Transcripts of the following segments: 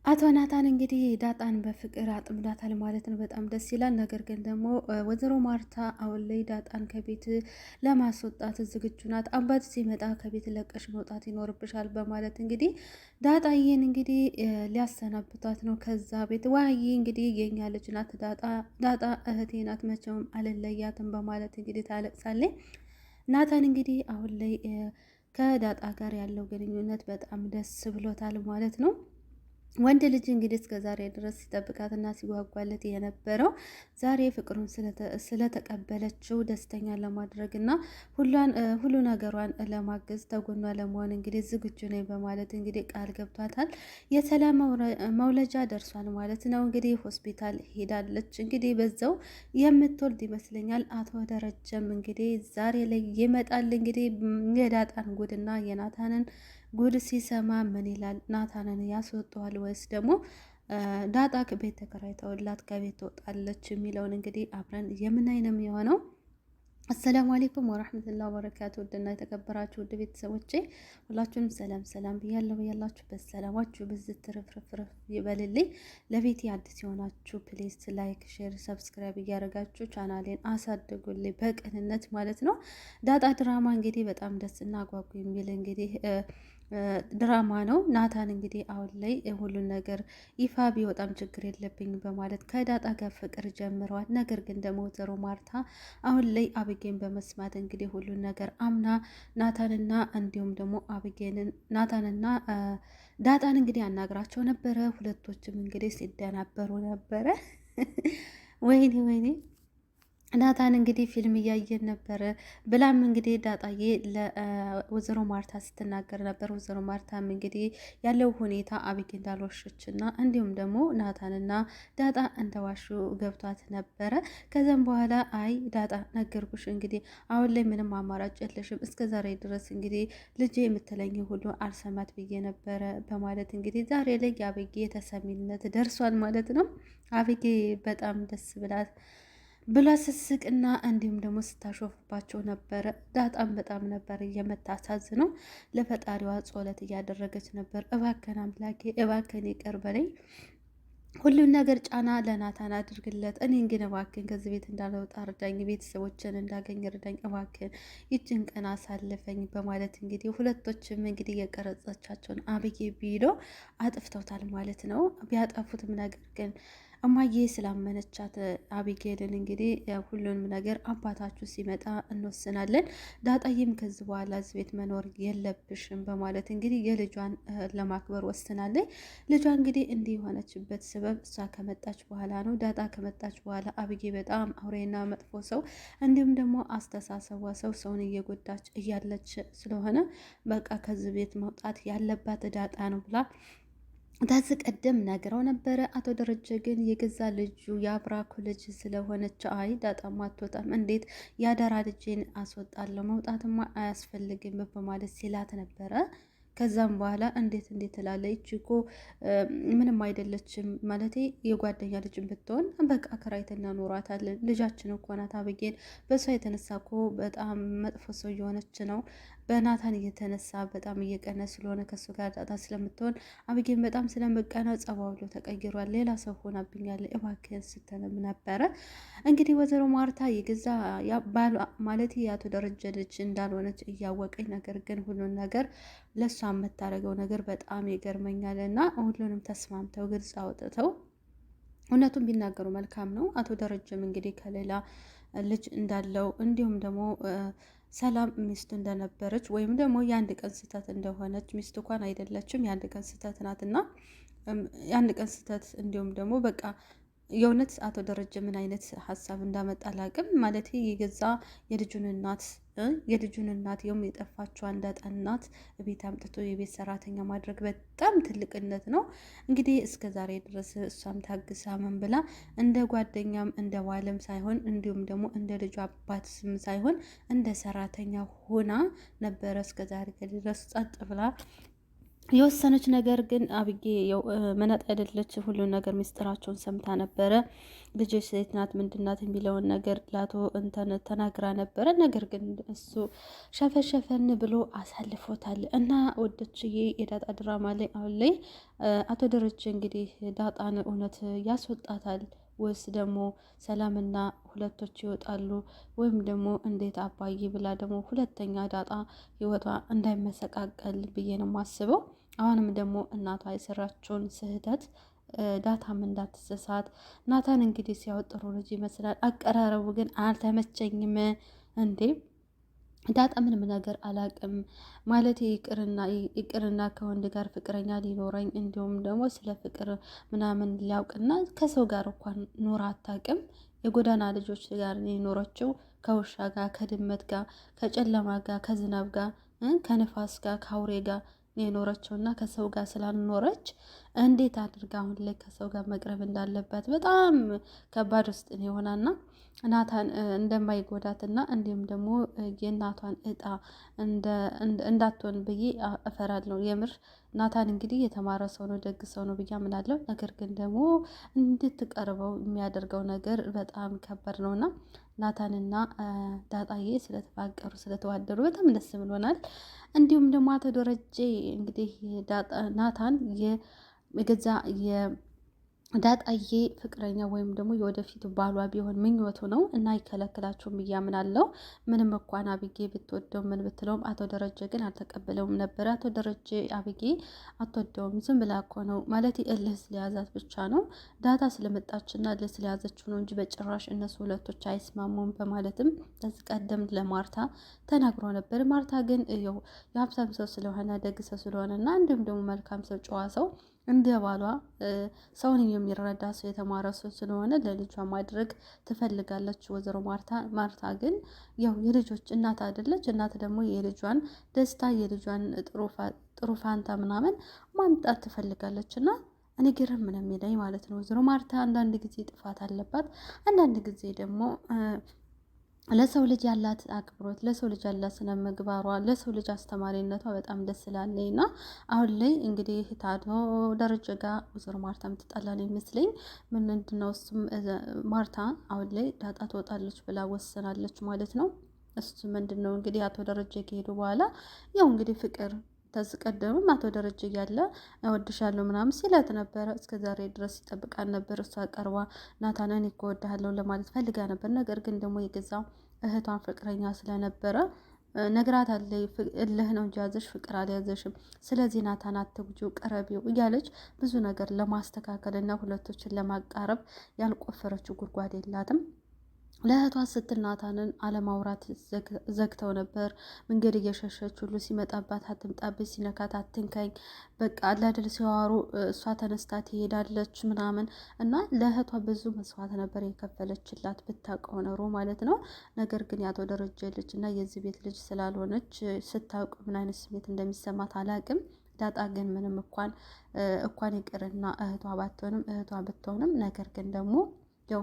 አቶ ናታን እንግዲህ ዳጣን በፍቅር አጥምዳታል ማለት ነው። በጣም ደስ ይላል። ነገር ግን ደግሞ ወይዘሮ ማርታ አሁን ላይ ዳጣን ከቤት ለማስወጣት ዝግጁ ናት። አባት ሲመጣ ከቤት ለቀሽ መውጣት ይኖርብሻል በማለት እንግዲህ ዳጣዬን እንግዲህ ሊያሰናብቷት ነው ከዛ ቤት። ዋዬ እንግዲህ የኛ ልጅ ናት ዳጣ እህቴ ናት፣ መቼውም አልለያትም በማለት እንግዲህ ታለቅሳለች። ናታን እንግዲህ አሁን ላይ ከዳጣ ጋር ያለው ግንኙነት በጣም ደስ ብሎታል ማለት ነው። ወንድ ልጅ እንግዲህ እስከ ዛሬ ድረስ ሲጠብቃትና ሲጓጓለት የነበረው ዛሬ ፍቅሩን ስለተቀበለችው ደስተኛ ለማድረግ እና ሁሉ ነገሯን ለማገዝ ተጎኗ ለመሆን እንግዲህ ዝግጁ ነኝ በማለት እንግዲህ ቃል ገብቷታል። የሰላም መውለጃ ደርሷል ማለት ነው። እንግዲህ ሆስፒታል ሄዳለች። እንግዲህ በዛው የምትወልድ ይመስለኛል። አቶ ደረጀም እንግዲህ ዛሬ ላይ ይመጣል። እንግዲህ የዳጣን ጉድና የናታንን ጉድ ሲሰማ ምን ይላል? ናታንን ያስወጠዋል ወይስ ደግሞ ዳጣ ቤት ተከራይተውላት ከቤት ትወጣለች የሚለውን እንግዲህ አብረን የምናይ ነው የሚሆነው። አሰላሙ አለይኩም ወራህመቱላሂ ወበረካቱ። ውድና የተከበራችሁ ውድ ቤተሰቦቼ ሁላችሁንም ሰላም ሰላም ብያለሁ። ያላችሁበት ሰላማችሁ ብዝት ትርፍርፍርፍ ይበልልኝ። ለቤቴ አዲስ የሆናችሁ ፕሌስ ላይክ፣ ሼር፣ ሰብስክራይብ እያደረጋችሁ ቻናሌን አሳድጉልኝ በቅንነት ማለት ነው። ዳጣ ድራማ እንግዲህ በጣም ደስ እና አጓጉ የሚል እንግዲህ ድራማ ነው። ናታን እንግዲህ አሁን ላይ ሁሉን ነገር ይፋ ቢወጣም ችግር የለብኝም በማለት ከዳጣ ጋር ፍቅር ጀምረዋል። ነገር ግን ደግሞ ወይዘሮ ማርታ አሁን ላይ አብጌን በመስማት እንግዲህ ሁሉን ነገር አምና ናታንና እንዲሁም ደግሞ አብጌንን ናታንና ዳጣን እንግዲህ አናግራቸው ነበረ። ሁለቶችም እንግዲህ ሲደናበሩ ነበረ። ወይኔ ወይኔ ናታን እንግዲህ ፊልም እያየን ነበረ ብላም እንግዲህ ዳጣዬ ለወይዘሮ ማርታ ስትናገር ነበር። ወይዘሮ ማርታም እንግዲህ ያለው ሁኔታ አብጌ እንዳልዋሸች እና እንዲሁም ደግሞ ናታንና ዳጣ እንደዋሹ ገብቷት ነበረ። ከዛም በኋላ አይ ዳጣ ነገርኩሽ፣ እንግዲህ አሁን ላይ ምንም አማራጭ የለሽም። እስከ ዛሬ ድረስ እንግዲህ ልጄ የምትለኝ ሁሉ አልሰማት ብዬ ነበረ በማለት እንግዲህ ዛሬ ላይ የአብጌ ተሰሚነት ደርሷል ማለት ነው። አብጌ በጣም ደስ ብላት ብላ ስስቅና እንዲሁም ደግሞ ስታሾፍባቸው ነበረ። ዳጣም በጣም ነበር የምታሳዝነው። ለፈጣሪዋ ጸሎት እያደረገች ነበር። እባከን አምላኬ እባከን ይቅር በለኝ፣ ሁሉን ነገር ጫና ለናታን አድርግለት፣ እኔን ግን እባክን ከዚህ ቤት እንዳልወጣ እርዳኝ፣ ቤተሰቦችን እንዳገኝ እርዳኝ፣ እባክን ይችን ቀን አሳልፈኝ በማለት እንግዲህ ሁለቶችም እንግዲህ የቀረጸቻቸውን አብዬ ቪዲዮ አጥፍተውታል ማለት ነው። ቢያጠፉትም ነገር ግን እማዬ ስላመነቻት አቢጌልን እንግዲህ ሁሉንም ነገር አባታችሁ ሲመጣ እንወስናለን፣ ዳጣዬም ከዚህ በኋላ እዚህ ቤት መኖር የለብሽም በማለት እንግዲህ የልጇን ለማክበር ወስናለች። ልጇ እንግዲህ እንዲህ የሆነችበት ስበብ እሷ ከመጣች በኋላ ነው። ዳጣ ከመጣች በኋላ አብጌ በጣም አውሬና መጥፎ ሰው እንዲሁም ደግሞ አስተሳሰቧ ሰውን እየጎዳች እያለች ስለሆነ በቃ ከዚህ ቤት መውጣት ያለባት ዳጣ ነው ብላ ከዚህ ቀደም ነግረው ነበረ። አቶ ደረጀ ግን የገዛ ልጁ የአብራኩ ልጅ ስለሆነች አይ ዳጣማ አትወጣም፣ እንዴት ያደራ ልጄን አስወጣለሁ፣ መውጣትማ አያስፈልግም በማለት ሲላት ነበረ። ከዛም በኋላ እንዴት ትላለች እኮ ምንም አይደለችም ማለት የጓደኛ ልጅን ብትሆን በቃ ከራይትና ኖሯታለን፣ ልጃችን እኮ ናት አብጌን፣ በሷ የተነሳ እኮ በጣም መጥፎ ሰው እየሆነች ነው፣ በናታን እየተነሳ በጣም እየቀነ ስለሆነ ከሱ ጋር ዳጣ ስለምትሆን አብጌን በጣም ስለምቀና ጸባው ብሎ ተቀይሯል፣ ሌላ ሰው ሆናብኛለ እባክህን ስትልም ነበረ። እንግዲህ ወይዘሮ ማርታ የገዛ ባሏ ማለት የአቶ ደረጀ ልጅ እንዳልሆነች እያወቀኝ ነገር ግን ሁሉን ነገር ለእሷ የምታደርገው ነገር በጣም ይገርመኛል። እና ሁሉንም ተስማምተው ግልጽ አውጥተው እውነቱን ቢናገሩ መልካም ነው። አቶ ደረጀም እንግዲህ ከሌላ ልጅ እንዳለው እንዲሁም ደግሞ ሰላም ሚስቱ እንደነበረች ወይም ደግሞ የአንድ ቀን ስህተት እንደሆነች ሚስቱ እንኳን አይደለችም፣ የአንድ ቀን ስህተት ናትና የአንድ ቀን ስህተት እንዲሁም ደግሞ በቃ የእውነት አቶ ደረጀ ምን አይነት ሀሳብ እንዳመጣ አላውቅም። ማለት የገዛ የልጁን እናት የውም የጠፋችው ዳጣ እናት ቤት አምጥቶ የቤት ሰራተኛ ማድረግ በጣም ትልቅነት ነው። እንግዲህ እስከ ዛሬ ድረስ እሷም ታግሳ ምን ብላ እንደ ጓደኛም እንደ ባልም ሳይሆን እንዲሁም ደግሞ እንደ ልጁ አባት ስም ሳይሆን እንደ ሰራተኛ ሆና ነበረ እስከ ዛሬ ድረስ ጸጥ ብላ የወሰነች ነገር ግን አብጌ መናጥ አይደለች። ሁሉን ነገር ሚስጥራቸውን ሰምታ ነበረ። ልጆች ሴት ናት ምንድናት የሚለውን ነገር ላቶ እንተን ተናግራ ነበረ። ነገር ግን እሱ ሸፈሸፈን ብሎ አሳልፎታል። እና ወደችዬ የዳጣ ድራማ ላይ አሁን ላይ አቶ ደረጀ እንግዲህ ዳጣን እውነት ያስወጣታል ወይስ ደግሞ ሰላምና ሁለቶች ይወጣሉ? ወይም ደግሞ እንዴት አባዬ ብላ ደግሞ ሁለተኛ ዳጣ ህይወቷ እንዳይመሰቃቀል ብዬ ነው የማስበው። አሁንም ደግሞ እናቷ የሰራችውን ስህተት ዳታም እንዳትሰሳት። ናታን እንግዲህ ሲያወጥሩ ልጅ ይመስላል። አቀራረቡ ግን አልተመቸኝም። እንዴ ዳጣ ምንም ነገር አላቅም ማለት ይቅርና ከወንድ ጋር ፍቅረኛ ሊኖረኝ እንዲሁም ደግሞ ስለ ፍቅር ምናምን ሊያውቅና ከሰው ጋር እንኳን ኖራ አታቅም። የጎዳና ልጆች ጋር የኖረችው ከውሻ ጋር፣ ከድመት ጋር፣ ከጨለማ ጋር፣ ከዝናብ ጋር፣ ከንፋስ ጋር፣ ከአውሬ ጋር የኖረችው እና ከሰው ጋር ስላልኖረች እንዴት አድርጋ አሁን ላይ ከሰው ጋር መቅረብ እንዳለባት በጣም ከባድ ውስጥ ነው የሆናና ናታን እንደማይጎዳትና እንዲሁም ደግሞ የእናቷን እጣ እንዳትሆን ብዬ እፈራለሁ። የምር ናታን እንግዲህ የተማረ ሰው ነው፣ ደግ ሰው ነው ብዬ አምናለሁ። ነገር ግን ደግሞ እንድትቀርበው የሚያደርገው ነገር በጣም ከባድ ነውና ናታንና ዳጣዬ ስለተፋቀሩ ስለተዋደዱ በጣም ደስ ብሎናል። እንዲሁም ደግሞ አቶ ደረጀ እንግዲህ ናታን የገዛ ዳጣዬ ፍቅረኛ ወይም ደግሞ የወደፊት ባሏ ቢሆን ምኞቱ ነው እና አይከለክላቸውም ብዬ አምናለሁ። ምንም እንኳን አብጌ ብትወደው ምን ብትለውም አቶ ደረጀ ግን አልተቀበለውም ነበር። አቶ ደረጀ አብጌ አትወደውም፣ ዝም ብላ እኮ ነው ማለት እልህ ስለያዛት ብቻ ነው። ዳታ ስለመጣችና እልህ ስለያዘችው ነው እንጂ በጭራሽ እነሱ ሁለቶች አይስማሙም በማለትም ከዚህ ቀደም ለማርታ ተናግሮ ነበር። ማርታ ግን የሀብታም ሰው ስለሆነ ደግ ሰው ስለሆነ እና እንዲሁም ደግሞ መልካም ሰው ጨዋ ሰው እንደ ባሏ ሰውን የሚረዳ ሰው የተማረ ሰው ስለሆነ ለልጇ ማድረግ ትፈልጋለች ወይዘሮ ማርታ ግን የልጆች እናት አይደለች። እናት ደግሞ የልጇን ደስታ የልጇን ጥሩ ፋንታ ምናምን ማምጣት ትፈልጋለች። እና እኔ ግርም ምን የሚለኝ ማለት ነው ወይዘሮ ማርታ አንዳንድ ጊዜ ጥፋት አለባት፣ አንዳንድ ጊዜ ደግሞ ለሰው ልጅ ያላት አክብሮት፣ ለሰው ልጅ ያላት ስነ ምግባሯ፣ ለሰው ልጅ አስተማሪነቷ በጣም ደስ ስላለኝ እና አሁን ላይ እንግዲህ ታቶ ደረጀ ጋር ወይዘሮ ማርታ የምትጣላ ነው ይመስለኝ። ምንድነው እሱም ማርታ አሁን ላይ ዳጣ ትወጣለች ብላ ወሰናለች ማለት ነው። እሱ ምንድነው እንግዲህ አቶ ደረጀ ከሄዱ በኋላ ያው እንግዲህ ፍቅር ተዝቀደምም አቶ ደረጀ እያለ እወድሻለሁ ምናምን ሲላት ነበረ። እስከ ዛሬ ድረስ ይጠብቃል ነበር። እሷ ቀርባ ናታንን እኮ እወድሃለሁ ለማለት ፈልጋ ነበር። ነገር ግን ደግሞ የገዛ እህቷን ፍቅረኛ ስለነበረ ነግራት አለ እልህ ነው እንጂ ያዘሽ ፍቅር አልያዘሽም። ስለዚህ ናታን አትጉጂው፣ ቅረቢው እያለች ብዙ ነገር ለማስተካከል እና ሁለቶችን ለማቃረብ ያልቆፈረችው ጉድጓድ የላትም። ለእህቷ ስትል ናታንን አለማውራት ዘግተው ነበር። መንገድ እየሸሸች ሁሉ ሲመጣባት አትምጣብኝ፣ ሲነካት አትንካኝ፣ በቃ አላድል ሲዋሩ እሷ ተነስታ ትሄዳለች ምናምን እና ለእህቷ ብዙ መስዋዕት ነበር የከፈለችላት ብታውቀው ኖሮ ማለት ነው። ነገር ግን ያቶ ደረጀ ልጅ እና የዚህ ቤት ልጅ ስላልሆነች ስታውቅ ምን አይነት ስሜት እንደሚሰማት አላቅም። ዳጣ ግን ምንም እንኳን ይቅርና እህቷ ብትሆንም ነገር ግን ደግሞ ያው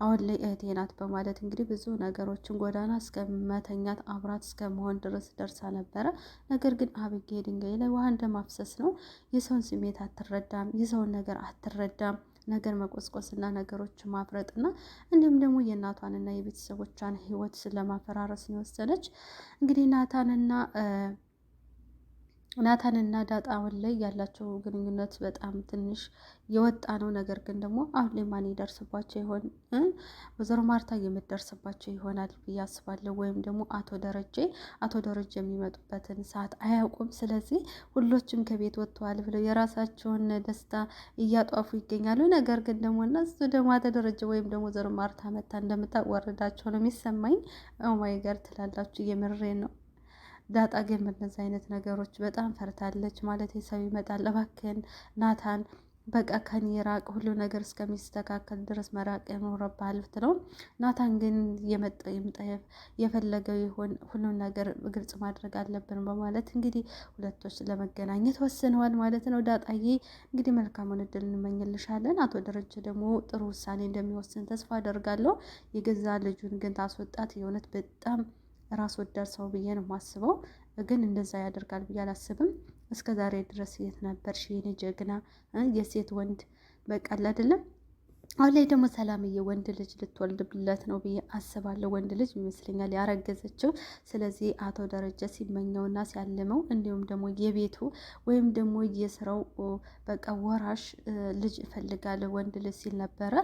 አሁን ላይ እህቴ ናት በማለት እንግዲህ ብዙ ነገሮችን ጎዳና እስከ መተኛት አብራት እስከ መሆን ድረስ ደርሳ ነበረ። ነገር ግን አብጌ ድንጋይ ላይ ውሃ እንደማፍሰስ ነው። የሰውን ስሜት አትረዳም፣ የሰውን ነገር አትረዳም። ነገር መቆስቆስና ነገሮች ማፍረጥና እንዲሁም ደግሞ የእናቷንና የቤተሰቦቿን ሕይወት ስለማፈራረስ ነው የወሰነች። እንግዲህ ናታንና ዳጣ አሁን ላይ ያላቸው ግንኙነት በጣም ትንሽ የወጣ ነው። ነገር ግን ደግሞ አሁን ላይ ማን ይደርስባቸው ይሆን? ወይዘሮ ማርታ የምትደርስባቸው ይሆናል ብዬ አስባለሁ። ወይም ደግሞ አቶ ደረጀ የሚመጡበትን ሰዓት አያውቁም። ስለዚህ ሁሎችም ከቤት ወጥተዋል ብለው የራሳቸውን ደስታ እያጧፉ ይገኛሉ። ነገር ግን ደግሞ እነሱ ደግሞ አቶ ደረጀ ወይም ደግሞ ወይዘሮ ማርታ መታ እንደምታዋርዳቸው ነው የሚሰማኝ። ኦማይ ጋር ትላላችሁ፣ የምሬን ነው። ዳጣ ግን በእነዚህ አይነት ነገሮች በጣም ፈርታለች። ማለት ሰው ይመጣል እባክህን ናታን በቃ ከኔ ራቅ፣ ሁሉ ነገር እስከሚስተካከል ድረስ መራቅ ይኖርብሃል ብትለው፣ ናታን ግን የመጣ ይምጣ የፈለገው ይሁን ሁሉን ነገር ግልጽ ማድረግ አለብን በማለት እንግዲህ ሁለቶች ለመገናኘት ወስነዋል ማለት ነው። ዳጣዬ እንግዲህ መልካሙን እድል እንመኝልሻለን። አቶ ደረጀ ደግሞ ጥሩ ውሳኔ እንደሚወስን ተስፋ አደርጋለሁ። የገዛ ልጁን ግን ታስወጣት የእውነት በጣም ራስ ወዳድ ሰው ብዬ ነው የማስበው። ግን እንደዛ ያደርጋል ብዬ አላስብም። እስከ ዛሬ ድረስ የት ነበርሽ የኔ ጀግና? የሴት ወንድ በቃል አይደለም። አሁን ላይ ደግሞ ሰላምዬ ወንድ ልጅ ልትወልድለት ነው ብዬ አስባለሁ። ወንድ ልጅ ይመስለኛል ያረገዘችው። ስለዚህ አቶ ደረጀ ሲመኘውና ሲያልመው እንዲሁም ደግሞ የቤቱ ወይም ደግሞ የስራው በቃ ወራሽ ልጅ እፈልጋለሁ ወንድ ልጅ ሲል ነበረ።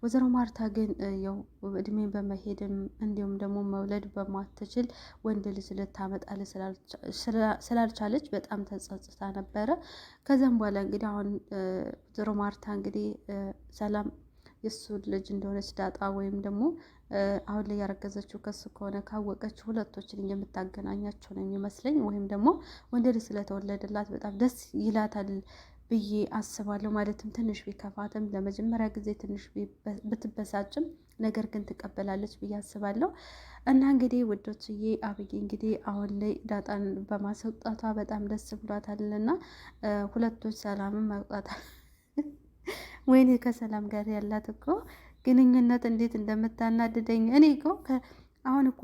ወይዘሮ ማርታ ግን ያው እድሜን በመሄድም እንዲሁም ደግሞ መውለድ በማትችል ወንድ ልጅ ልታመጣል ስላልቻለች በጣም ተጸጽታ ነበረ። ከዛም በኋላ እንግዲህ አሁን ወይዘሮ ማርታ እንግዲህ ሰላም የእሱ ልጅ እንደሆነች ዳጣ ወይም ደግሞ አሁን ላይ ያረገዘችው ከሱ ከሆነ ካወቀች ሁለቶችን የምታገናኛቸው ነው የሚመስለኝ። ወይም ደግሞ ወንድ ልጅ ስለተወለደላት በጣም ደስ ይላታል ብዬ አስባለሁ። ማለትም ትንሽ ቢከፋትም ለመጀመሪያ ጊዜ ትንሽ ብትበሳጭም ነገር ግን ትቀበላለች ብዬ አስባለሁ። እና እንግዲህ ውዶችዬ አብዬ እንግዲህ አሁን ላይ ዳጣን በማስወጣቷ በጣም ደስ ብሏታልና ሁለቶች ሰላምን መውጣት ወይኔ ከሰላም ጋር ያላት እኮ ግንኙነት እንዴት እንደምታናድደኝ እኔ እኮ አሁን እኮ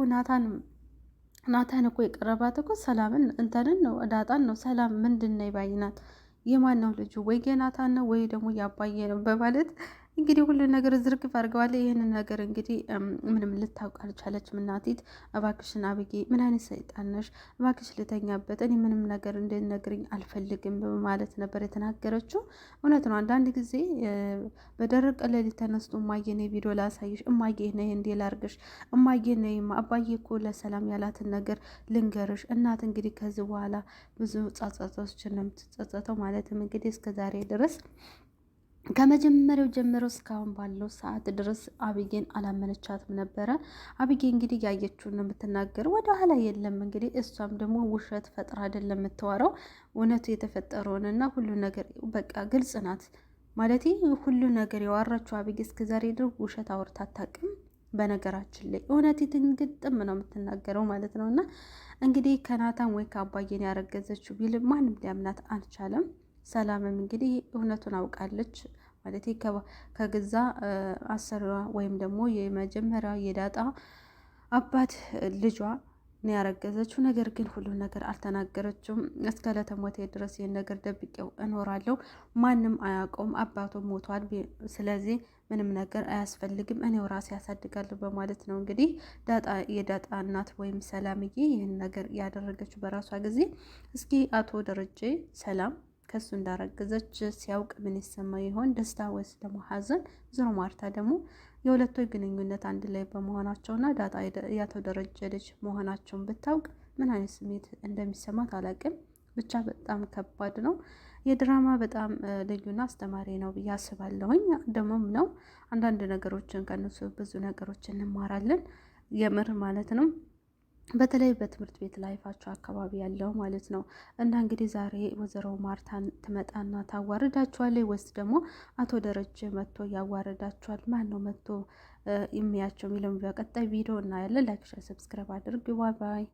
ናታን እኮ የቀረባት እኮ ሰላምን እንትንን ነው ዳጣን ነው። ሰላም ምንድን ነው ይባይናት የማን ነው ልጁ? ወይ የናታን ነው ወይ ደግሞ ያባየ ነው በማለት እንግዲህ ሁሉ ነገር ዝርግፍ አድርገዋል። ይህንን ነገር እንግዲህ ምንም ልታውቅ አልቻለችም። እናቲት እባክሽን አብጌ ምን አይነት ሰይጣን ነሽ? እባክሽ ልተኛበት፣ እኔ ምንም ነገር እንድነግርኝ አልፈልግም በማለት ነበር የተናገረችው። እውነት ነው። አንዳንድ ጊዜ በደረቅ ሌሊት ተነስቶ እማዬ ነይ ቪዲዮ ላሳይሽ፣ እማዬ ነይ እንዴ ላርግሽ፣ እማዬ ነይ አባዬ እኮ ለሰላም ያላትን ነገር ልንገርሽ። እናት እንግዲህ ከዚህ በኋላ ብዙ ጸጸቶችን ነው የምትጸጸተው። ማለትም እንግዲህ እስከ ዛሬ ድረስ ከመጀመሪያው ጀምሮ እስካሁን ባለው ሰዓት ድረስ አብጌን አላመነቻትም ነበረ። አብጌ እንግዲህ ያየችውን ነው የምትናገረው፣ ወደ ኋላ የለም። እንግዲህ እሷም ደግሞ ውሸት ፈጥራ አይደለም የምትወራው፣ እውነቱ የተፈጠረውንና ሁሉ ነገር በቃ ግልጽ ናት። ማለት ሁሉ ነገር ያወራችው አብጌ እስከዛሬ ድረስ ውሸት አውርታ አታውቅም። በነገራችን ላይ እውነቲቱን ግጥም ነው የምትናገረው ማለት ነው። እና እንግዲህ ከናታን ወይ ከአባዬን ያረገዘችው ቢል ማንም ሊያምናት አልቻለም። ሰላምም እንግዲህ እውነቱን አውቃለች ማለት ከገዛ አሰሪዋ ወይም ደግሞ የመጀመሪያ የዳጣ አባት ልጇ ነው ያረገዘችው። ነገር ግን ሁሉን ነገር አልተናገረችውም። እስከ ዕለተ ሞቴ ድረስ ይህን ነገር ደብቄው እኖራለሁ፣ ማንም አያውቀውም፣ አባቱ ሞቷል፣ ስለዚህ ምንም ነገር አያስፈልግም፣ እኔው ራሴ ያሳድጋለሁ በማለት ነው እንግዲህ የዳጣ እናት ወይም ሰላምዬ ይህን ነገር ያደረገችው በራሷ ጊዜ። እስኪ አቶ ደረጀ ሰላም ከሱ እንዳረገዘች ሲያውቅ ምን ይሰማ ይሆን? ደስታ ወይስ ደግሞ ሐዘን? ወይዘሮ ማርታ ደግሞ የሁለቱ ግንኙነት አንድ ላይ በመሆናቸውና ዳጣ ያቶ ደረጀ ልጅ መሆናቸውን ብታውቅ ምን አይነት ስሜት እንደሚሰማት አላውቅም። ብቻ በጣም ከባድ ነው። የድራማ በጣም ልዩና አስተማሪ ነው ብዬ አስባለሁኝ። ደግሞም ነው አንዳንድ ነገሮችን ከነሱ ብዙ ነገሮችን እንማራለን። የምር ማለት ነው። በተለይ በትምህርት ቤት ላይፋቸው አካባቢ ያለው ማለት ነው። እና እንግዲህ ዛሬ ወይዘሮ ማርታን ትመጣና ታዋርዳቸዋለች ወይስ ደግሞ አቶ ደረጀ መጥቶ ያዋርዳቸዋል? ማን ነው መጥቶ የሚያቸው የሚለውን በቀጣይ ቪዲዮ እናያለን። ላይክ፣ ሸር፣ ሰብስክራይብ አድርግ። ባይ ባይ።